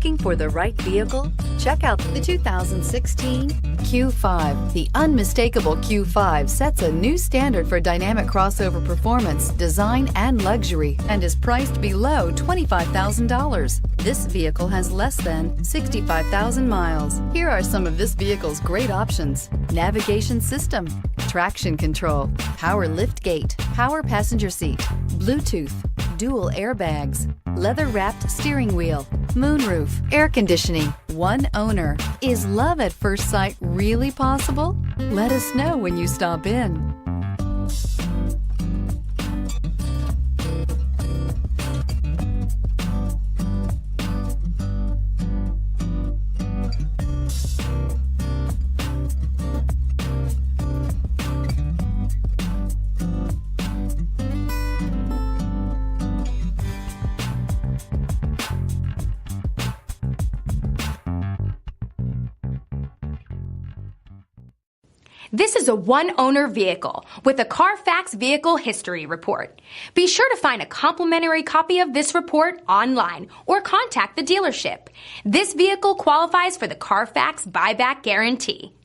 Looking for the right vehicle? Check out the 2016 Q5. The unmistakable Q5 sets a new standard for dynamic crossover performance, design, and luxury, and is priced below $25,000. This vehicle has less than 65,000 miles. Here are some of this vehicle's great options: navigation system, traction control, power liftgate, power passenger seat, Bluetooth, dual airbags, leather-wrapped steering wheel, moonroof, air conditioning, one owner. Is love at first sight really possible? Let us know when you stop in. This is a one-owner vehicle with a CARFAX Vehicle History Report. Be sure to find a complimentary copy of this report online or contact the dealership. This vehicle qualifies for the CARFAX Buyback Guarantee.